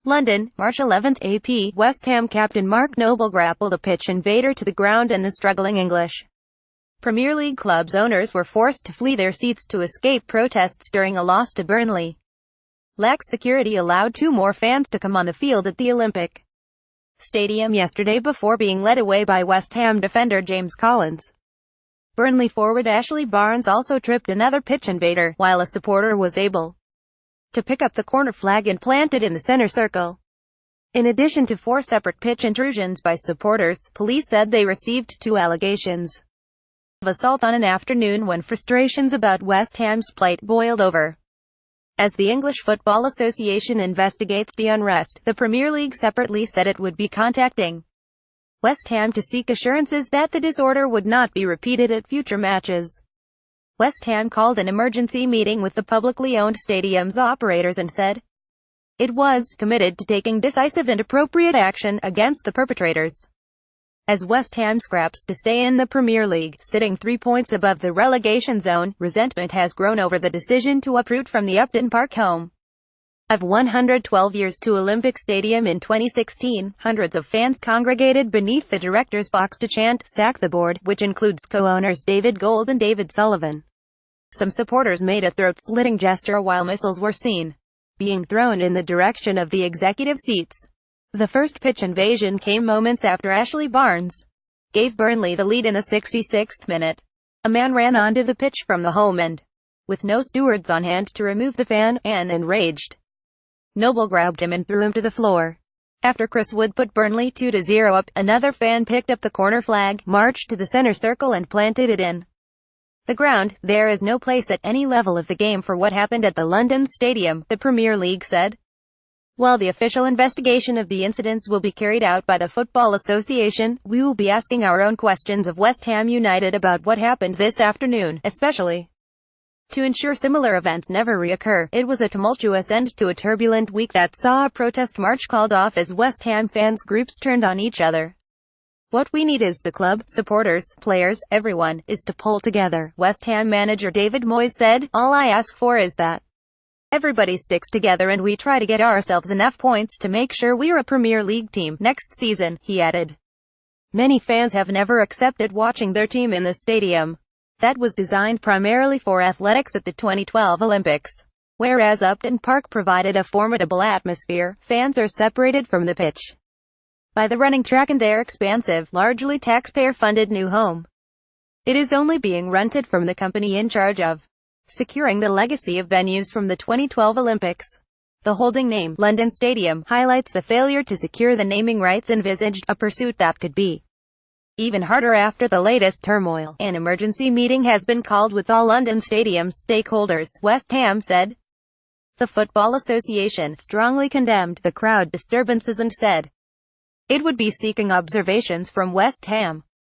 London, March 11. AP, West Ham captain Mark Noble grappled a pitch invader to the ground and the struggling English Premier League club's owners were forced to flee their seats to escape protests during a loss to Burnley. Lax security allowed two more fans to come on the field at the Olympic Stadium yesterday before being led away by West Ham defender James Collins. Burnley forward Ashley Barnes also tripped another pitch invader, while a supporter was able to pick up the corner flag and plant it in the center circle. In addition to 4 separate pitch intrusions by supporters, police said they received 2 allegations of assault on an afternoon when frustrations about West Ham's plight boiled over. As the English Football Association investigates the unrest, the Premier League separately said it would be contacting West Ham to seek assurances that the disorder would not be repeated at future matches. West Ham called an emergency meeting with the publicly owned stadium's operators and said it was committed to taking decisive and appropriate action against the perpetrators. As West Ham scraps to stay in the Premier League, sitting 3 points above the relegation zone, resentment has grown over the decision to uproot from the Upton Park home of 112 years to Olympic Stadium in 2016. Hundreds of fans congregated beneath the director's box to chant, "Sack the board," which includes co-owners David Gold and David Sullivan. Some supporters made a throat-slitting gesture while missiles were seen being thrown in the direction of the executive seats. The first pitch invasion came moments after Ashley Barnes gave Burnley the lead in the 66th minute. A man ran onto the pitch from the home end, with no stewards on hand to remove the fan, and enraged Noble grabbed him and threw him to the floor. After Chris Wood put Burnley 2-0 up, another fan picked up the corner flag, marched to the center circle and planted it in the ground. There is no place at any level of the game for what happened at the London Stadium, the Premier League said. While the official investigation of the incidents will be carried out by the Football Association, we will be asking our own questions of West Ham United about what happened this afternoon, especially to ensure similar events never reoccur. It was a tumultuous end to a turbulent week that saw a protest march called off as West Ham fans groups turned on each other. What we need is the club, supporters, players, everyone, is to pull together, West Ham manager David Moyes said. All I ask for is that everybody sticks together and we try to get ourselves enough points to make sure we're a Premier League team next season, he added. Many fans have never accepted watching their team in the stadium that was designed primarily for athletics at the 2012 Olympics. Whereas Upton Park provided a formidable atmosphere, fans are separated from the pitch by the running track and their expansive, largely taxpayer-funded new home. It is only being rented from the company in charge of securing the legacy of venues from the 2012 Olympics. The holding name, London Stadium, highlights the failure to secure the naming rights envisaged, a pursuit that could be even harder after the latest turmoil. An emergency meeting has been called with all London Stadium stakeholders, West Ham said. The Football Association strongly condemned the crowd disturbances and said it would be seeking observations from West Ham.